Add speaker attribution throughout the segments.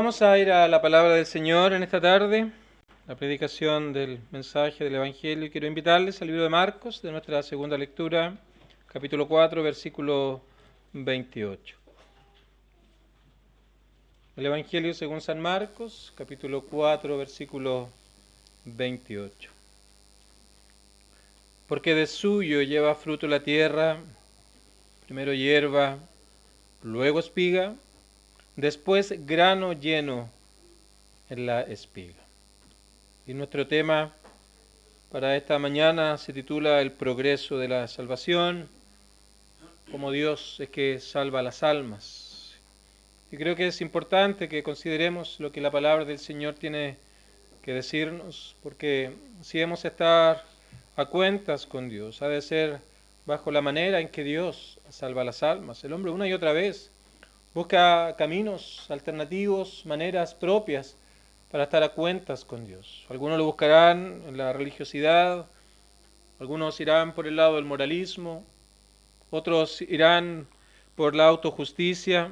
Speaker 1: Vamos a ir a la palabra del Señor en esta tarde, la predicación del mensaje del Evangelio. Y quiero invitarles al libro de Marcos, de nuestra segunda lectura, capítulo 4, versículo 28. El Evangelio según San Marcos, capítulo 4, versículo 28. Porque de suyo lleva fruto la tierra, primero hierba, luego espiga, después grano lleno en la espiga. Y nuestro tema para esta mañana se titula El progreso de la salvación, como Dios es que salva las almas. Y creo que es importante que consideremos lo que la palabra del Señor tiene que decirnos, porque si hemos de estar a cuentas con Dios, ha de ser bajo la manera en que Dios salva las almas. El hombre una y otra vez busca caminos alternativos, maneras propias para estar a cuentas con Dios. Algunos lo buscarán en la religiosidad, algunos irán por el lado del moralismo, otros irán por la autojusticia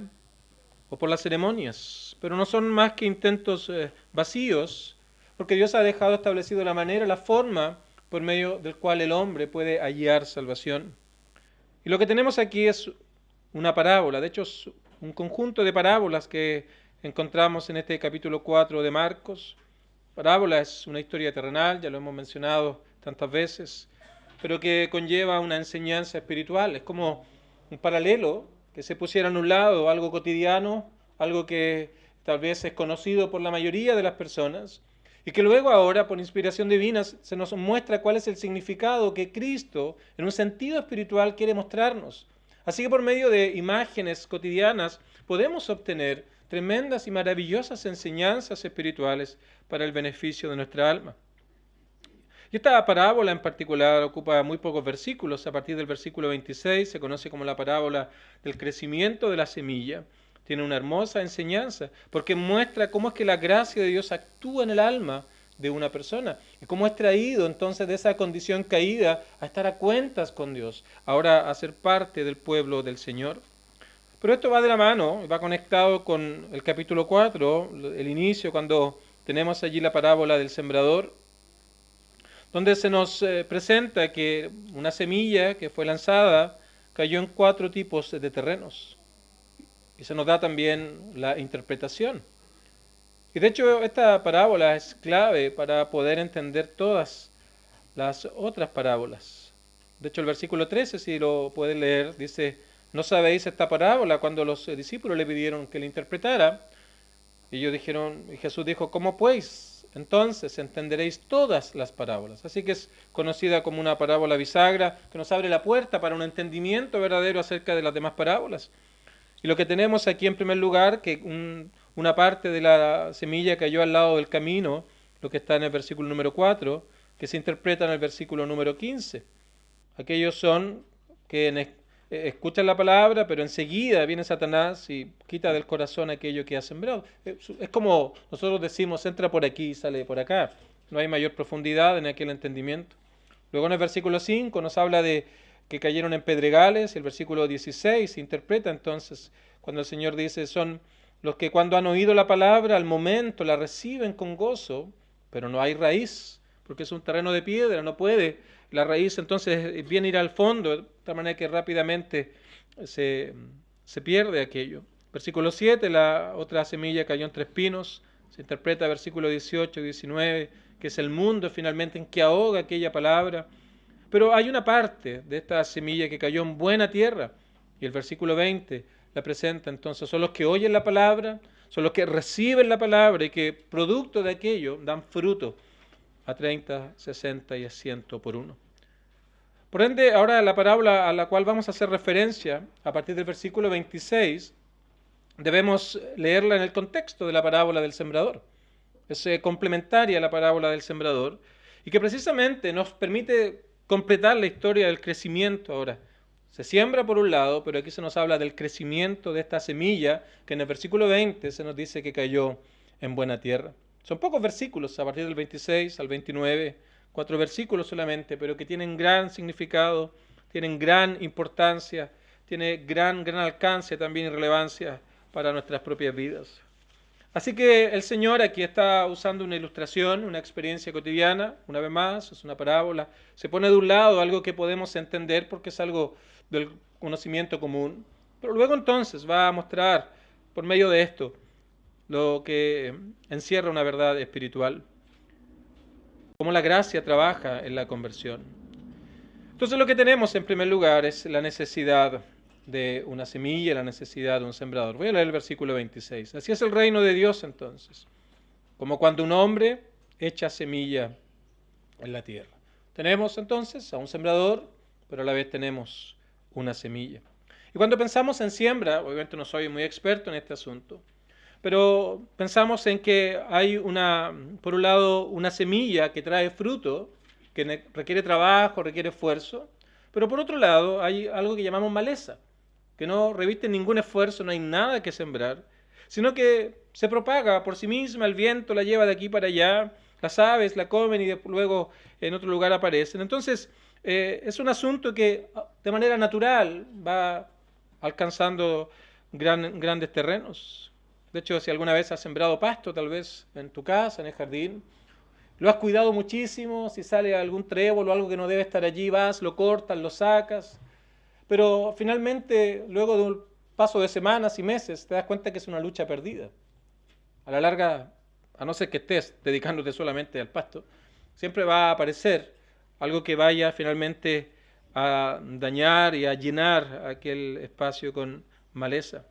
Speaker 1: o por las ceremonias, pero no son más que intentos vacíos, porque Dios ha dejado establecido la manera, la forma por medio del cual el hombre puede hallar salvación. Y lo que tenemos aquí es una parábola, de hecho es un conjunto de parábolas que encontramos en este capítulo 4 de Marcos. Parábola es una historia terrenal, ya lo hemos mencionado tantas veces, pero que conlleva una enseñanza espiritual. Es como un paralelo que se pusiera en un lado, algo cotidiano, algo que tal vez es conocido por la mayoría de las personas, y que luego ahora, por inspiración divina, se nos muestra cuál es el significado que Cristo, en un sentido espiritual, quiere mostrarnos. Así que por medio de imágenes cotidianas podemos obtener tremendas y maravillosas enseñanzas espirituales para el beneficio de nuestra alma. Y esta parábola en particular ocupa muy pocos versículos. A partir del versículo 26 se conoce como la parábola del crecimiento de la semilla. Tiene una hermosa enseñanza porque muestra cómo es que la gracia de Dios actúa en el alma de una persona y cómo es traído entonces de esa condición caída a estar a cuentas con Dios, ahora a ser parte del pueblo del Señor. Pero esto va de la mano, va conectado con el capítulo 4, el inicio, cuando tenemos allí la parábola del sembrador, donde se nos presenta que una semilla que fue lanzada cayó en 4 tipos de terrenos. Y se nos da también la interpretación. Y de hecho esta parábola es clave para poder entender todas las otras parábolas. De hecho el versículo 13, si lo pueden leer, dice: ¿no sabéis esta parábola? Cuando los discípulos le pidieron que la interpretara, y ellos dijeron, y Jesús dijo: ¿cómo pues? Entonces entenderéis todas las parábolas. Así que es conocida como una parábola bisagra que nos abre la puerta para un entendimiento verdadero acerca de las demás parábolas. Y lo que tenemos aquí en primer lugar, que una parte de la semilla cayó al lado del camino, lo que está en el versículo número 4, que se interpreta en el versículo número 15. Aquellos son que escuchan la palabra, pero enseguida viene Satanás y quita del corazón aquello que ha sembrado. Es como nosotros decimos: entra por aquí y sale por acá. No hay mayor profundidad en aquel entendimiento. Luego en el versículo 5 nos habla de que cayeron en pedregales, y el versículo 16 se interpreta entonces cuando el Señor dice: son los que cuando han oído la palabra al momento la reciben con gozo, pero no hay raíz, porque es un terreno de piedra, no puede la raíz entonces viene a ir al fondo, de tal manera que rápidamente se pierde aquello. Versículo 7, la otra semilla cayó entre espinos, se interpreta versículo 18 y 19, que es el mundo finalmente en que ahoga aquella palabra. Pero hay una parte de esta semilla que cayó en buena tierra, y el versículo 20 la presenta entonces: son los que oyen la palabra, son los que reciben la palabra y que producto de aquello dan fruto a 30, 60 y a 100 por uno. Por ende, ahora la parábola a la cual vamos a hacer referencia a partir del versículo 26, debemos leerla en el contexto de la parábola del sembrador. Es complementaria a la parábola del sembrador y que precisamente nos permite completar la historia del crecimiento ahora. Se siembra por un lado, pero aquí se nos habla del crecimiento de esta semilla que en el versículo 20 se nos dice que cayó en buena tierra. Son pocos versículos, a partir del 26 al 29, 4 versículos solamente, pero que tienen gran significado, tienen gran importancia, tienen gran alcance también y relevancia para nuestras propias vidas. Así que el Señor aquí está usando una ilustración, una experiencia cotidiana, una vez más, es una parábola. Se pone de un lado algo que podemos entender porque es algo del conocimiento común, pero luego entonces va a mostrar por medio de esto lo que encierra una verdad espiritual, cómo la gracia trabaja en la conversión. Entonces lo que tenemos en primer lugar es la necesidad de una semilla, la necesidad de un sembrador. Voy a leer el versículo 26. Así es el reino de Dios entonces, como cuando un hombre echa semilla en la tierra. Tenemos entonces a un sembrador, pero a la vez tenemos una semilla. Y cuando pensamos en siembra, obviamente no soy muy experto en este asunto, pero pensamos en que hay por un lado, una semilla que trae fruto, que requiere trabajo, requiere esfuerzo, pero por otro lado hay algo que llamamos maleza, que no reviste ningún esfuerzo, no hay nada que sembrar, sino que se propaga por sí misma, el viento la lleva de aquí para allá, las aves la comen y luego en otro lugar aparecen. Entonces, es un asunto que de manera natural va alcanzando grandes terrenos. De hecho, si alguna vez has sembrado pasto, tal vez en tu casa, en el jardín, lo has cuidado muchísimo, si sale algún trébol o algo que no debe estar allí, vas, lo cortas, lo sacas, pero finalmente, luego de un paso de semanas y meses, te das cuenta que es una lucha perdida. A la larga, a no ser que estés dedicándote solamente al pasto, siempre va a aparecer algo que vaya finalmente a dañar y a llenar aquel espacio con maleza.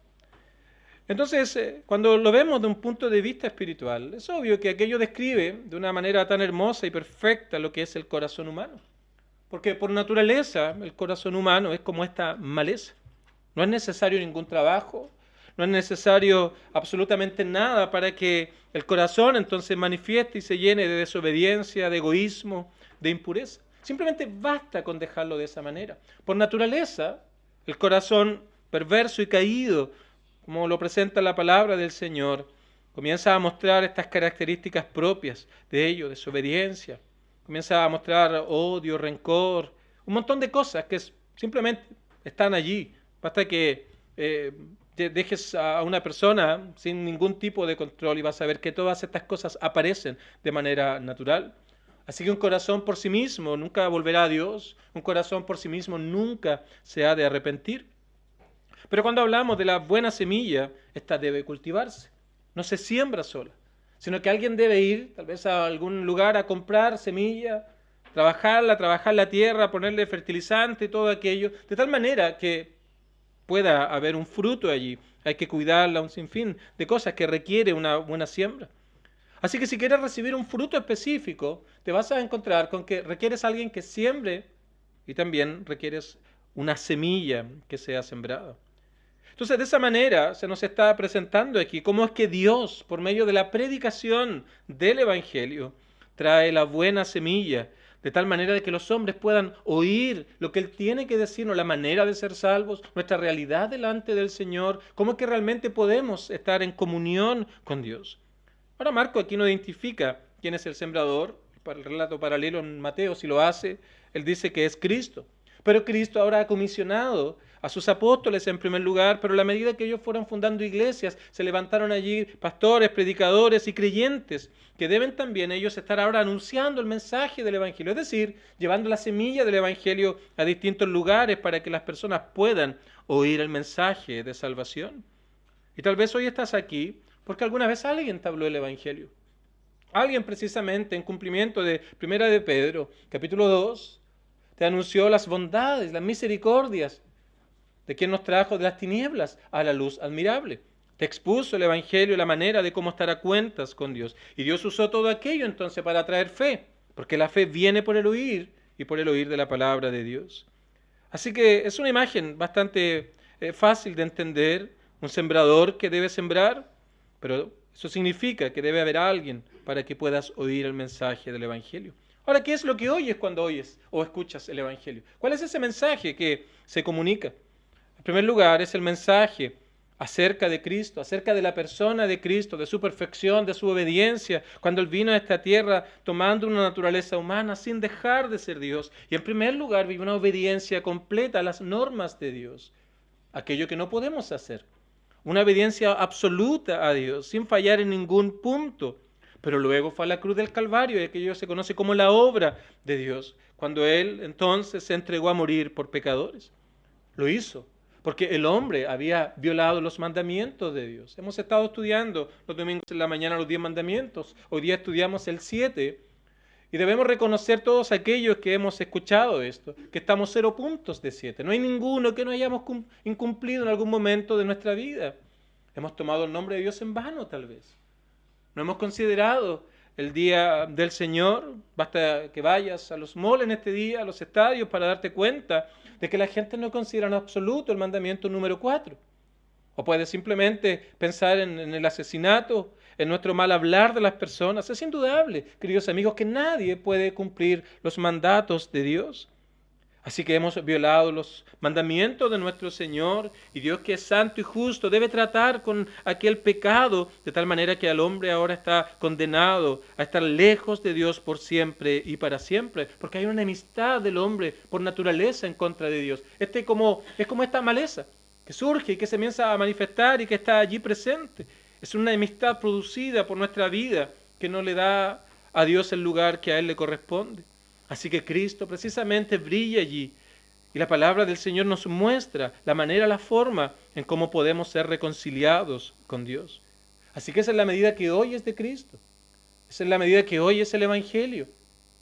Speaker 1: Entonces, cuando lo vemos de un punto de vista espiritual, es obvio que aquello describe de una manera tan hermosa y perfecta lo que es el corazón humano. Porque por naturaleza el corazón humano es como esta maleza. No es necesario ningún trabajo, no es necesario absolutamente nada para que el corazón entonces manifieste y se llene de desobediencia, de egoísmo, de impureza. Simplemente basta con dejarlo de esa manera. Por naturaleza, el corazón perverso y caído, como lo presenta la palabra del Señor, comienza a mostrar estas características propias de ello, desobediencia, comienza a mostrar odio, rencor, un montón de cosas que simplemente están allí. Basta que dejes a una persona sin ningún tipo de control y vas a ver que todas estas cosas aparecen de manera natural. Así que un corazón por sí mismo nunca volverá a Dios, un corazón por sí mismo nunca se ha de arrepentir. Pero cuando hablamos de la buena semilla, esta debe cultivarse, no se siembra sola, sino que alguien debe ir tal vez a algún lugar a comprar semilla, trabajar la tierra, ponerle fertilizante y todo aquello, de tal manera que pueda haber un fruto allí. Hay que cuidarla, un sinfín de cosas que requiere una buena siembra. Así que si quieres recibir un fruto específico, te vas a encontrar con que requieres a alguien que siembre y también requieres una semilla que sea sembrada. Entonces, de esa manera se nos está presentando aquí cómo es que Dios, por medio de la predicación del Evangelio, trae la buena semilla, de tal manera de que los hombres puedan oír lo que Él tiene que decirnos, la manera de ser salvos, nuestra realidad delante del Señor, cómo es que realmente podemos estar en comunión con Dios. Ahora Marco aquí no identifica quién es el sembrador, para el relato paralelo en Mateo si lo hace, él dice que es Cristo. Pero Cristo ahora ha comisionado a sus apóstoles en primer lugar, pero a la medida que ellos fueron fundando iglesias, se levantaron allí pastores, predicadores y creyentes, que deben también ellos estar ahora anunciando el mensaje del Evangelio, es decir, llevando la semilla del Evangelio a distintos lugares para que las personas puedan oír el mensaje de salvación. Y tal vez hoy estás aquí porque alguna vez alguien te habló del Evangelio. Alguien precisamente en cumplimiento de Primera de Pedro, capítulo 2, te anunció las bondades, las misericordias de quien nos trajo de las tinieblas a la luz admirable. Te expuso el Evangelio, la manera de cómo estar a cuentas con Dios. Y Dios usó todo aquello entonces para traer fe, porque la fe viene por el oír y por el oír de la palabra de Dios. Así que es una imagen bastante fácil de entender, un sembrador que debe sembrar, pero eso significa que debe haber alguien para que puedas oír el mensaje del Evangelio. Ahora, ¿qué es lo que oyes cuando oyes o escuchas el Evangelio? ¿Cuál es ese mensaje que se comunica? En primer lugar, es el mensaje acerca de Cristo, acerca de la persona de Cristo, de su perfección, de su obediencia, cuando Él vino a esta tierra tomando una naturaleza humana sin dejar de ser Dios. Y en primer lugar, vive una obediencia completa a las normas de Dios, aquello que no podemos hacer. una obediencia absoluta a Dios, sin fallar en ningún punto. Pero luego fue a la cruz del Calvario, y aquello se conoce como la obra de Dios, cuando Él entonces se entregó a morir por pecadores. Lo hizo, porque el hombre había violado los mandamientos de Dios. Hemos estado estudiando los domingos en la mañana los 10 mandamientos, hoy día estudiamos el 7, y debemos reconocer todos aquellos que hemos escuchado esto, que estamos 0 puntos de 7. No hay ninguno que no hayamos incumplido en algún momento de nuestra vida. Hemos tomado el nombre de Dios en vano, tal vez. No hemos considerado el día del Señor. Basta que vayas a los malls en este día, a los estadios, para darte cuenta de que la gente no considera en absoluto el mandamiento número 4. O puedes simplemente pensar en el asesinato, en nuestro mal hablar de las personas. Es indudable, queridos amigos, que nadie puede cumplir los mandatos de Dios. Así que hemos violado los mandamientos de nuestro Señor, y Dios, que es santo y justo, debe tratar con aquel pecado de tal manera que el hombre ahora está condenado a estar lejos de Dios por siempre y para siempre, porque hay una enemistad del hombre por naturaleza en contra de Dios. Es como esta maleza que surge y que se comienza a manifestar y que está allí presente. Es una enemistad producida por nuestra vida que no le da a Dios el lugar que a Él le corresponde. Así que Cristo precisamente brilla allí, y la palabra del Señor nos muestra la manera, la forma en cómo podemos ser reconciliados con Dios. Así que esa es la medida que hoy es de Cristo. Esa es la medida que hoy es el Evangelio.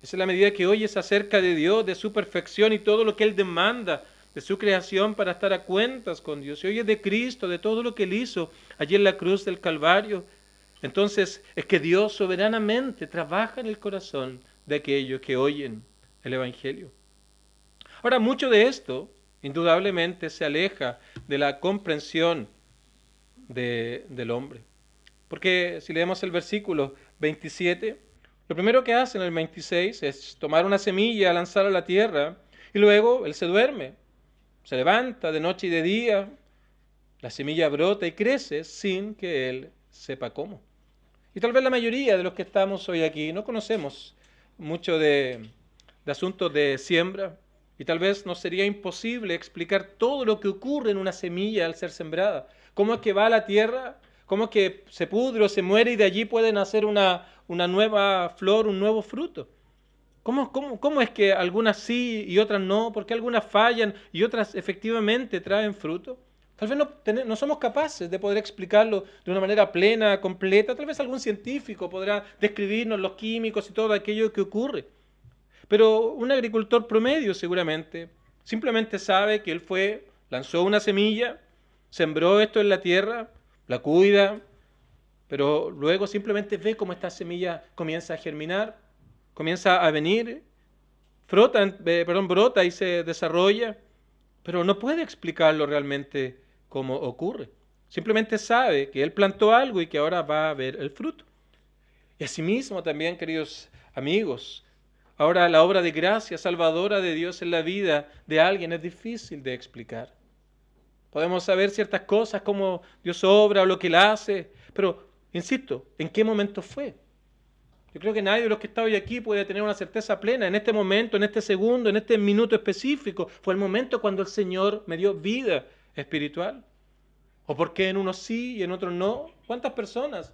Speaker 1: Esa es la medida que hoy es acerca de Dios, de su perfección y todo lo que Él demanda de su creación para estar a cuentas con Dios. Y hoy es de Cristo, de todo lo que Él hizo allí en la cruz del Calvario. Entonces es que Dios soberanamente trabaja en el corazón de aquellos que oyen el Evangelio. Ahora, mucho de esto indudablemente se aleja de la comprensión del hombre. Porque si leemos el versículo 27, lo primero que hace en el 26 es tomar una semilla, lanzarla a la tierra, y luego Él se duerme, se levanta de noche y de día, la semilla brota y crece sin que Él sepa cómo. Y tal vez la mayoría de los que estamos hoy aquí no conocemos mucho de asuntos de siembra, y tal vez nos sería imposible explicar todo lo que ocurre en una semilla al ser sembrada. Cómo es que va a la tierra, cómo es que se pudre o se muere y de allí puede nacer una nueva flor, un nuevo fruto. ¿Cómo es que algunas sí y otras no? ¿Por qué algunas fallan y otras efectivamente traen fruto? Tal vez no somos capaces de poder explicarlo de una manera plena, completa. Tal vez algún científico podrá describirnos los químicos y todo aquello que ocurre. Pero un agricultor promedio seguramente simplemente sabe que él lanzó una semilla, sembró esto en la tierra, la cuida, pero luego simplemente ve cómo esta semilla comienza a germinar, comienza a venir, brota y se desarrolla, pero no puede explicarlo realmente cómo ocurre. Simplemente sabe que él plantó algo y que ahora va a ver el fruto. Y asimismo también, queridos amigos, ahora la obra de gracia salvadora de Dios en la vida de alguien es difícil de explicar. Podemos saber ciertas cosas, como Dios obra o lo que Él hace, pero, insisto, ¿en qué momento fue? Yo creo que nadie de los que está hoy aquí puede tener una certeza plena. En este momento, en este segundo, en este minuto específico, fue el momento cuando el Señor me dio vida espiritual. ¿O por qué en unos sí y en otros no? ¿Cuántas personas?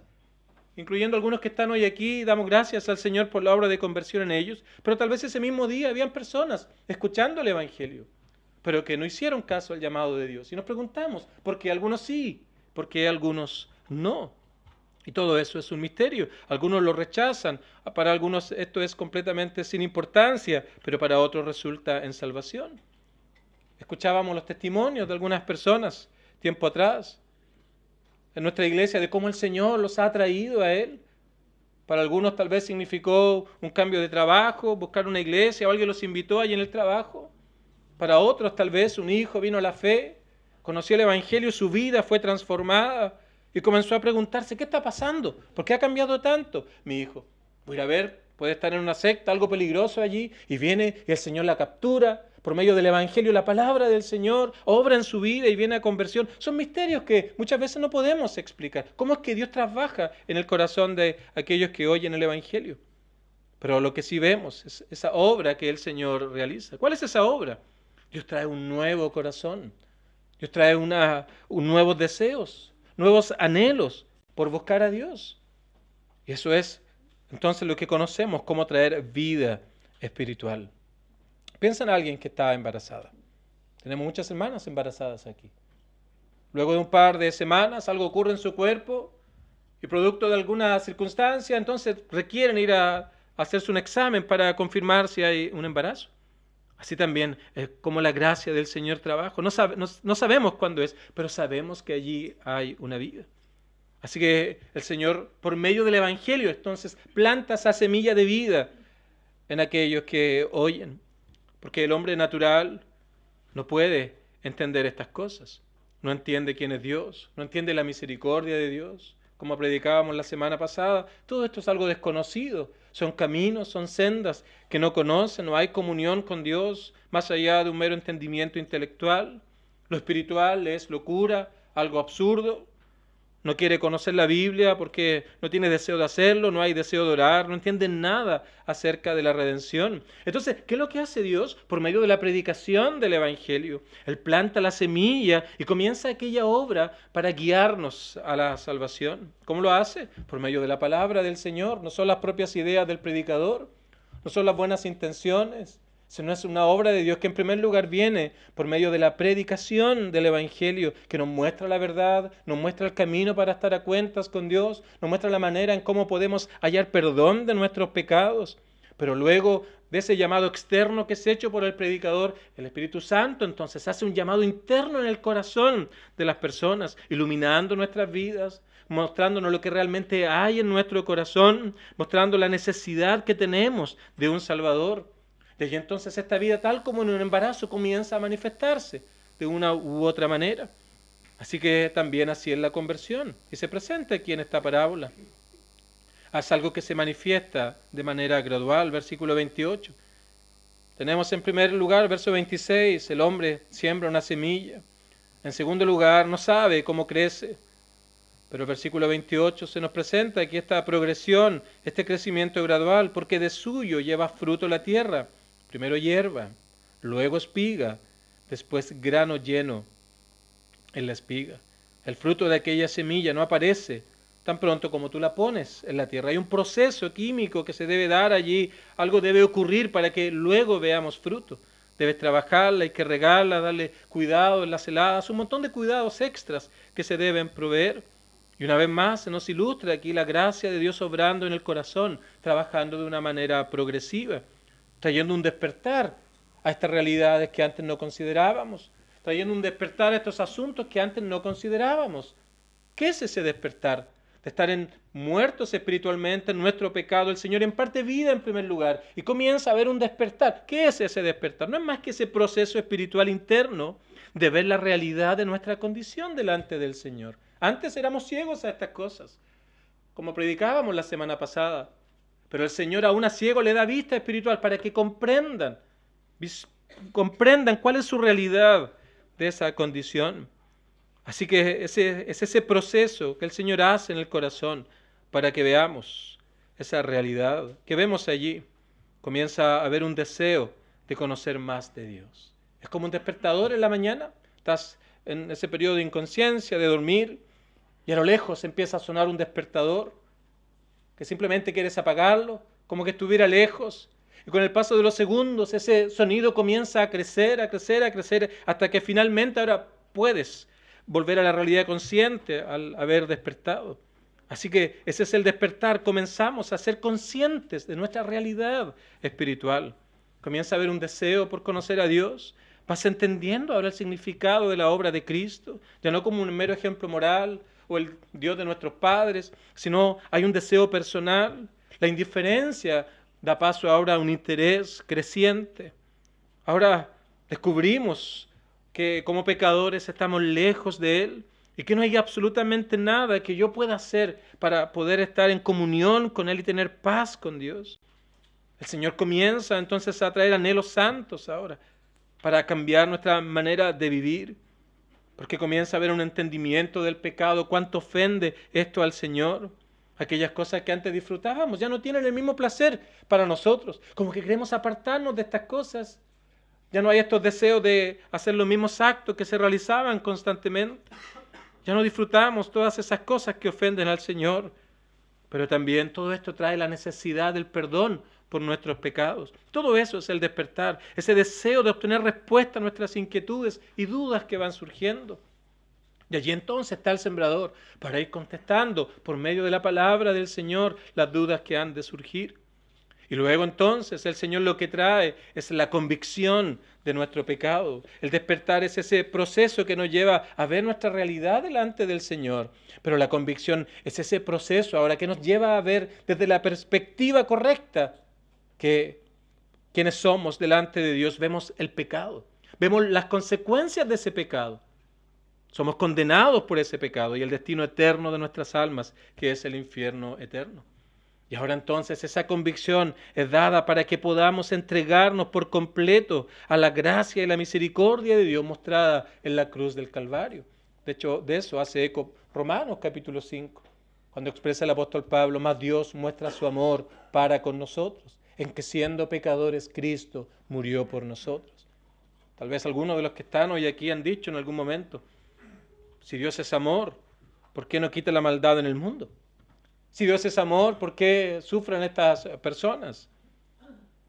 Speaker 1: Incluyendo algunos que están hoy aquí, damos gracias al Señor por la obra de conversión en ellos, pero tal vez ese mismo día habían personas escuchando el Evangelio, pero que no hicieron caso al llamado de Dios. Y nos preguntamos, ¿por qué algunos sí? ¿Por qué algunos no? Y todo eso es un misterio. Algunos lo rechazan, para algunos esto es completamente sin importancia, pero para otros resulta en salvación. Escuchábamos los testimonios de algunas personas tiempo atrás en nuestra iglesia de cómo el Señor los ha traído a Él. Para algunos tal vez significó un cambio de trabajo, buscar una iglesia, o alguien los invitó allí en el trabajo. Para otros tal vez un hijo vino a la fe, conoció el Evangelio, su vida fue transformada y comenzó a preguntarse, ¿qué está pasando? ¿Por qué ha cambiado tanto mi hijo? Voy a ir a ver, puede estar en una secta, algo peligroso allí, y viene y el Señor la captura. Por medio del Evangelio, la palabra del Señor obra en su vida y viene a conversión. Son misterios que muchas veces no podemos explicar. ¿Cómo es que Dios trabaja en el corazón de aquellos que oyen el Evangelio? Pero lo que sí vemos es esa obra que el Señor realiza. ¿Cuál es esa obra? Dios trae un nuevo corazón. Dios trae nuevos deseos. nuevos anhelos por buscar a Dios. Y eso es entonces lo que conocemos como traer vida espiritual. Piensa en alguien que está embarazada. Tenemos muchas hermanas embarazadas aquí. Luego de un par de semanas algo ocurre en su cuerpo y producto de alguna circunstancia, entonces requieren ir a hacerse un examen para confirmar si hay un embarazo. Así también es como la gracia del Señor trabaja. No sabemos cuándo es, pero sabemos que allí hay una vida. Así que el Señor, por medio del Evangelio, entonces planta esa semilla de vida en aquellos que oyen. Porque el hombre natural no puede entender estas cosas. No entiende quién es Dios, no entiende la misericordia de Dios. Como predicábamos la semana pasada, todo esto es algo desconocido. Son caminos, son sendas que no conocen, no hay comunión con Dios más allá de un mero entendimiento intelectual. Lo espiritual es locura, algo absurdo. No quiere conocer la Biblia porque no tiene deseo de hacerlo, no hay deseo de orar, no entiende nada acerca de la redención. Entonces, ¿qué es lo que hace Dios? Por medio de la predicación del Evangelio. Él planta la semilla y comienza aquella obra para guiarnos a la salvación. ¿Cómo lo hace? Por medio de la palabra del Señor. No son las propias ideas del predicador, no son las buenas intenciones, sino es una obra de Dios que en primer lugar viene por medio de la predicación del Evangelio, que nos muestra la verdad, nos muestra el camino para estar a cuentas con Dios, nos muestra la manera en cómo podemos hallar perdón de nuestros pecados. Pero luego de ese llamado externo que es hecho por el predicador, el Espíritu Santo entonces hace un llamado interno en el corazón de las personas, iluminando nuestras vidas, mostrándonos lo que realmente hay en nuestro corazón, mostrando la necesidad que tenemos de un Salvador. Y entonces esta vida, tal como en un embarazo, comienza a manifestarse de una u otra manera. Así que también así es la conversión, y se presenta aquí en esta parábola. Es algo que se manifiesta de manera gradual, versículo 28. Tenemos en primer lugar, verso 26, el hombre siembra una semilla. En segundo lugar, no sabe cómo crece. Pero el versículo 28 se nos presenta aquí esta progresión, este crecimiento gradual, porque de suyo lleva fruto la tierra. Primero hierba, luego espiga, después grano lleno en la espiga. El fruto de aquella semilla no aparece tan pronto como tú la pones en la tierra. Hay un proceso químico que se debe dar allí, algo debe ocurrir para que luego veamos fruto. Debes trabajarla, hay que regarla, darle cuidado en las heladas, un montón de cuidados extras que se deben proveer. Y una vez más se nos ilustra aquí la gracia de Dios obrando en el corazón, trabajando de una manera progresiva, trayendo un despertar a estas realidades que antes no considerábamos, trayendo un despertar a estos asuntos que antes no considerábamos. ¿Qué es ese despertar? De estar muertos espiritualmente en nuestro pecado. El Señor imparte vida en primer lugar y comienza a haber un despertar. ¿Qué es ese despertar? No es más que ese proceso espiritual interno de ver la realidad de nuestra condición delante del Señor. Antes éramos ciegos a estas cosas, como predicábamos la semana pasada. Pero el Señor a un ciego le da vista espiritual para que comprendan cuál es su realidad de esa condición. Así que es ese proceso que el Señor hace en el corazón para que veamos esa realidad que vemos allí. Comienza a haber un deseo de conocer más de Dios. Es como un despertador en la mañana. Estás en ese periodo de inconsciencia, de dormir, y a lo lejos empieza a sonar un despertador que simplemente quieres apagarlo, como que estuviera lejos. Y con el paso de los segundos ese sonido comienza a crecer, a crecer, a crecer, hasta que finalmente ahora puedes volver a la realidad consciente al haber despertado. Así que ese es el despertar. Comenzamos a ser conscientes de nuestra realidad espiritual. Comienza a haber un deseo por conocer a Dios. Vas entendiendo ahora el significado de la obra de Cristo, ya no como un mero ejemplo moral o el Dios de nuestros padres, sino hay un deseo personal. La indiferencia da paso ahora a un interés creciente. Ahora descubrimos que como pecadores estamos lejos de Él y que no hay absolutamente nada que yo pueda hacer para poder estar en comunión con Él y tener paz con Dios. El Señor comienza entonces a traer anhelos santos ahora para cambiar nuestra manera de vivir, porque comienza a haber un entendimiento del pecado, cuánto ofende esto al Señor. Aquellas cosas que antes disfrutábamos ya no tienen el mismo placer para nosotros, como que queremos apartarnos de estas cosas. Ya no hay estos deseos de hacer los mismos actos que se realizaban constantemente. Ya no disfrutamos todas esas cosas que ofenden al Señor. Pero también todo esto trae la necesidad del perdón por nuestros pecados. Todo eso es el despertar, ese deseo de obtener respuesta a nuestras inquietudes y dudas que van surgiendo. Y allí entonces está el sembrador para ir contestando por medio de la palabra del Señor las dudas que han de surgir. Y luego entonces el Señor lo que trae es la convicción de nuestro pecado. El despertar es ese proceso que nos lleva a ver nuestra realidad delante del Señor. Pero la convicción es ese proceso ahora que nos lleva a ver desde la perspectiva correcta que quienes somos delante de Dios. Vemos el pecado, vemos las consecuencias de ese pecado. Somos condenados por ese pecado y el destino eterno de nuestras almas, que es el infierno eterno. Y ahora entonces esa convicción es dada para que podamos entregarnos por completo a la gracia y la misericordia de Dios mostrada en la cruz del Calvario. De hecho, de eso hace eco Romanos capítulo 5, cuando expresa el apóstol Pablo: mas Dios muestra su amor para con nosotros, en que siendo pecadores Cristo murió por nosotros. Tal vez algunos de los que están hoy aquí han dicho en algún momento: si Dios es amor, ¿por qué no quita la maldad en el mundo? Si Dios es amor, ¿por qué sufren estas personas?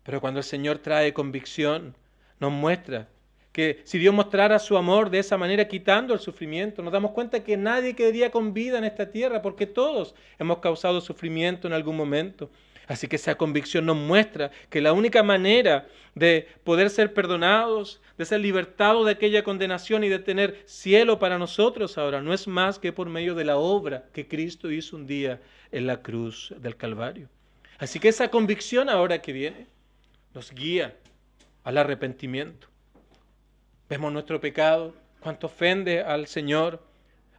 Speaker 1: Pero cuando el Señor trae convicción, nos muestra que si Dios mostrara su amor de esa manera, quitando el sufrimiento, nos damos cuenta que nadie quedaría con vida en esta tierra, porque todos hemos causado sufrimiento en algún momento. Así que esa convicción nos muestra que la única manera de poder ser perdonados, de ser libertados de aquella condenación y de tener cielo para nosotros ahora, no es más que por medio de la obra que Cristo hizo un día en la cruz del Calvario. Así que esa convicción ahora que viene nos guía al arrepentimiento. Vemos nuestro pecado, cuánto ofende al Señor,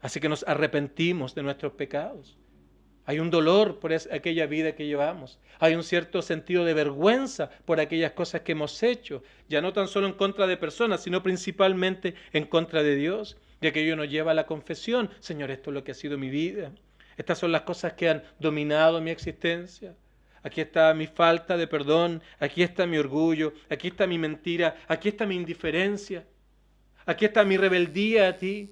Speaker 1: así que nos arrepentimos de nuestros pecados. Hay un dolor por aquella vida que llevamos. Hay un cierto sentido de vergüenza por aquellas cosas que hemos hecho, ya no tan solo en contra de personas, sino principalmente en contra de Dios. Y aquello nos lleva a la confesión: Señor, esto es lo que ha sido mi vida. Estas son las cosas que han dominado mi existencia. Aquí está mi falta de perdón, aquí está mi orgullo, aquí está mi mentira, aquí está mi indiferencia, aquí está mi rebeldía a ti.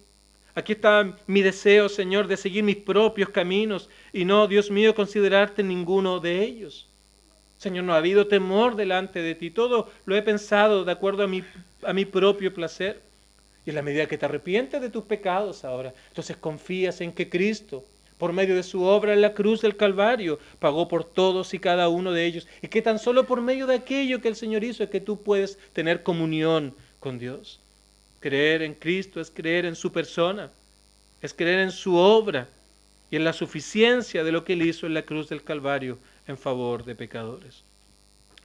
Speaker 1: Aquí está mi deseo, Señor, de seguir mis propios caminos y no, Dios mío, considerarte ninguno de ellos. Señor, no ha habido temor delante de ti. Todo lo he pensado de acuerdo a mi propio placer. Y en la medida que te arrepientes de tus pecados ahora, entonces confías en que Cristo, por medio de su obra en la cruz del Calvario, pagó por todos y cada uno de ellos. Y que tan solo por medio de aquello que el Señor hizo es que tú puedes tener comunión con Dios. Creer en Cristo es creer en su persona, es creer en su obra y en la suficiencia de lo que Él hizo en la cruz del Calvario en favor de pecadores.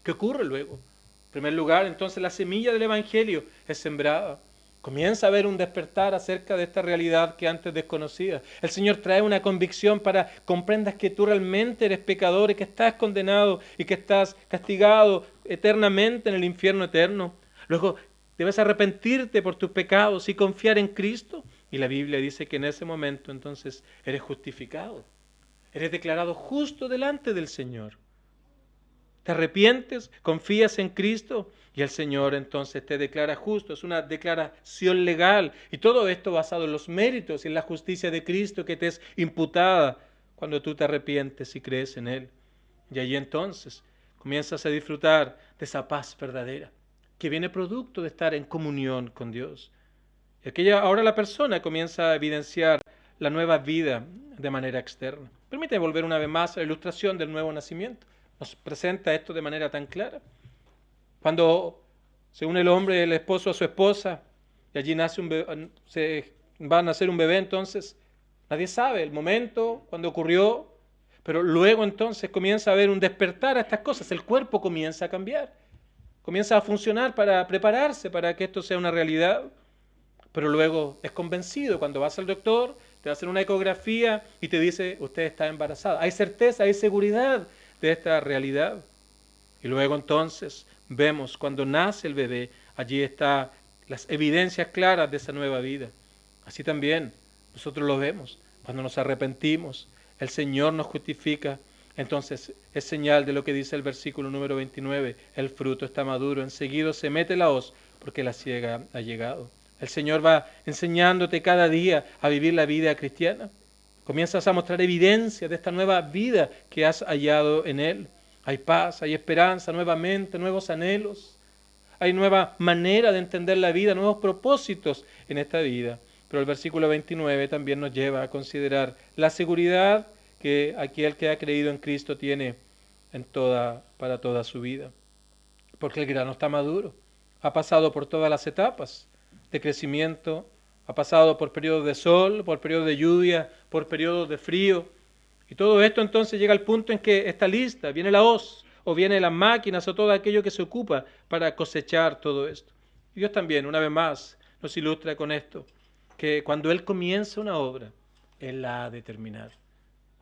Speaker 1: ¿Qué ocurre luego? En primer lugar, entonces, la semilla del Evangelio es sembrada. Comienza a haber un despertar acerca de esta realidad que antes desconocías. El Señor trae una convicción para que comprendas que tú realmente eres pecador y que estás condenado y que estás castigado eternamente en el infierno eterno. Luego, debes arrepentirte por tus pecados y confiar en Cristo. Y la Biblia dice que en ese momento entonces eres justificado. Eres declarado justo delante del Señor. Te arrepientes, confías en Cristo y el Señor entonces te declara justo. Es una declaración legal. Y todo esto basado en los méritos y en la justicia de Cristo que te es imputada cuando tú te arrepientes y crees en Él. Y allí entonces comienzas a disfrutar de esa paz verdadera que viene producto de estar en comunión con Dios. Y ahora la persona comienza a evidenciar la nueva vida de manera externa. Permíteme volver una vez más a la ilustración del nuevo nacimiento. Nos presenta esto de manera tan clara. Cuando se une el hombre, el esposo a su esposa, y allí nace se va a nacer un bebé, entonces nadie sabe el momento, cuando ocurrió, pero luego entonces comienza a haber un despertar a estas cosas. El cuerpo comienza a cambiar. Comienza a funcionar para prepararse para que esto sea una realidad, pero luego es convencido cuando vas al doctor, te hacen una ecografía y te dice: usted está embarazada. Hay certeza, hay seguridad de esta realidad. Y luego entonces vemos cuando nace el bebé, allí están las evidencias claras de esa nueva vida. Así también nosotros lo vemos cuando nos arrepentimos, el Señor nos justifica. Entonces es señal de lo que dice el versículo número 29, el fruto está maduro, enseguida se mete la hoz porque la siega ha llegado. El Señor va enseñándote cada día a vivir la vida cristiana. Comienzas a mostrar evidencia de esta nueva vida que has hallado en Él. Hay paz, hay esperanza, nuevamente, nuevos anhelos. Hay nueva manera de entender la vida, nuevos propósitos en esta vida. Pero el versículo 29 también nos lleva a considerar la seguridad que aquel que ha creído en Cristo tiene para toda su vida. Porque el grano está maduro, ha pasado por todas las etapas de crecimiento, ha pasado por periodos de sol, por periodos de lluvia, por periodos de frío. Y todo esto entonces llega al punto en que está lista, viene la hoz, o vienen las máquinas, o todo aquello que se ocupa para cosechar todo esto. Y Dios también, una vez más, nos ilustra con esto, que cuando Él comienza una obra, Él la ha de terminar.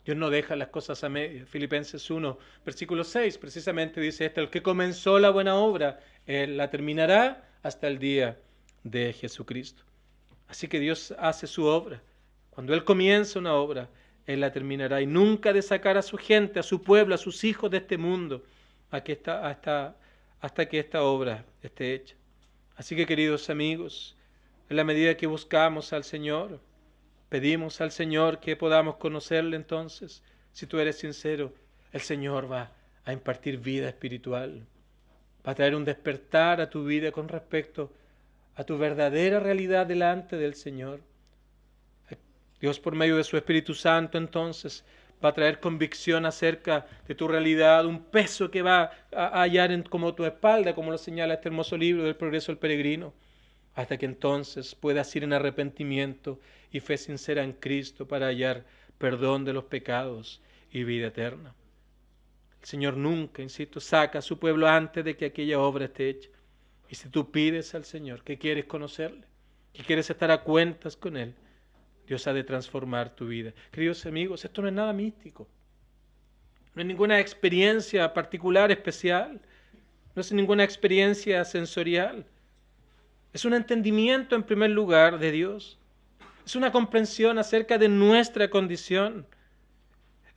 Speaker 1: Dios no deja las cosas a medias. Filipenses 1, versículo 6, precisamente dice esto: el que comenzó la buena obra, Él la terminará hasta el día de Jesucristo. Así que Dios hace su obra. Cuando Él comienza una obra, Él la terminará, y nunca de sacar a su gente, a su pueblo, a sus hijos de este mundo, hasta que esta obra esté hecha. Así que, queridos amigos, en la medida que buscamos al Señor, pedimos al Señor que podamos conocerle. Entonces, si tú eres sincero, el Señor va a impartir vida espiritual, va a traer un despertar a tu vida con respecto a tu verdadera realidad delante del Señor. Dios, por medio de su Espíritu Santo, entonces va a traer convicción acerca de tu realidad, un peso que va a hallar como tu espalda, como lo señala este hermoso libro del Progreso del Peregrino, hasta que entonces puedas ir en arrepentimiento y fe sincera en Cristo para hallar perdón de los pecados y vida eterna. El Señor nunca, insisto, saca a su pueblo antes de que aquella obra esté hecha. Y si tú pides al Señor que quieres conocerle, que quieres estar a cuentas con Él, Dios ha de transformar tu vida. Queridos amigos, esto no es nada místico. No es ninguna experiencia particular, especial. No es ninguna experiencia sensorial. Es un entendimiento en primer lugar de Dios. Es una comprensión acerca de nuestra condición.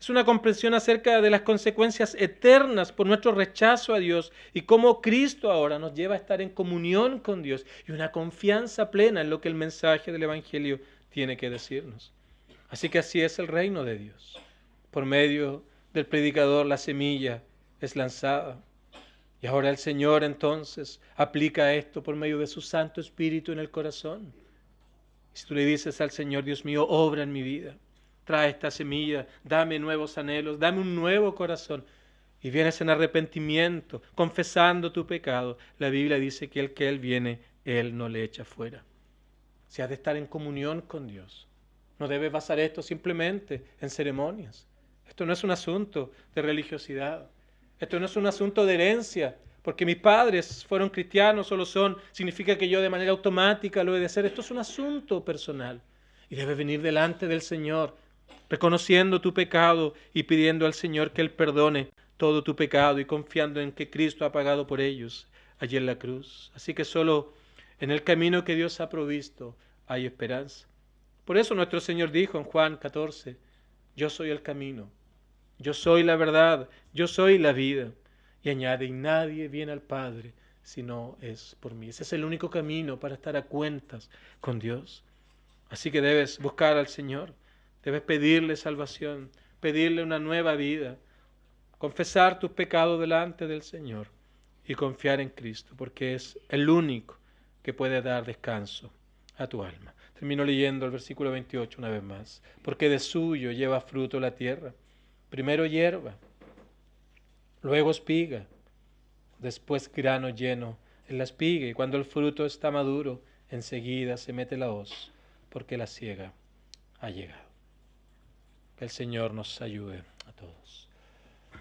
Speaker 1: Es una comprensión acerca de las consecuencias eternas por nuestro rechazo a Dios y cómo Cristo ahora nos lleva a estar en comunión con Dios y una confianza plena en lo que el mensaje del Evangelio tiene que decirnos. Así que así es el reino de Dios. Por medio del predicador la semilla es lanzada. Y ahora el Señor entonces aplica esto por medio de su Santo Espíritu en el corazón. Si tú le dices al Señor: Dios mío, obra en mi vida, trae esta semilla, dame nuevos anhelos, dame un nuevo corazón, y vienes en arrepentimiento, confesando tu pecado, la Biblia dice que el que Él viene, Él no le echa fuera. Si has de estar en comunión con Dios, no debes basar esto simplemente en ceremonias. Esto no es un asunto de religiosidad. Esto no es un asunto de herencia, porque mis padres fueron cristianos o lo son, significa que yo de manera automática lo he de hacer. Esto es un asunto personal y debes venir delante del Señor, reconociendo tu pecado y pidiendo al Señor que Él perdone todo tu pecado y confiando en que Cristo ha pagado por ellos allí en la cruz. Así que solo en el camino que Dios ha provisto hay esperanza. Por eso nuestro Señor dijo en Juan 14, yo soy el camino, yo soy la verdad, yo soy la vida. Y añade, y nadie viene al Padre si no es por mí. Ese es el único camino para estar a cuentas con Dios. Así que debes buscar al Señor, debes pedirle salvación, pedirle una nueva vida, confesar tus pecados delante del Señor y confiar en Cristo, porque es el único que puede dar descanso a tu alma. Termino leyendo el versículo 28 una vez más. Porque de suyo lleva fruto la tierra, primero hierba, luego espiga, después grano lleno en la espiga, y cuando el fruto está maduro, enseguida se mete la hoz, porque la siega ha llegado. Que el Señor nos ayude a todos.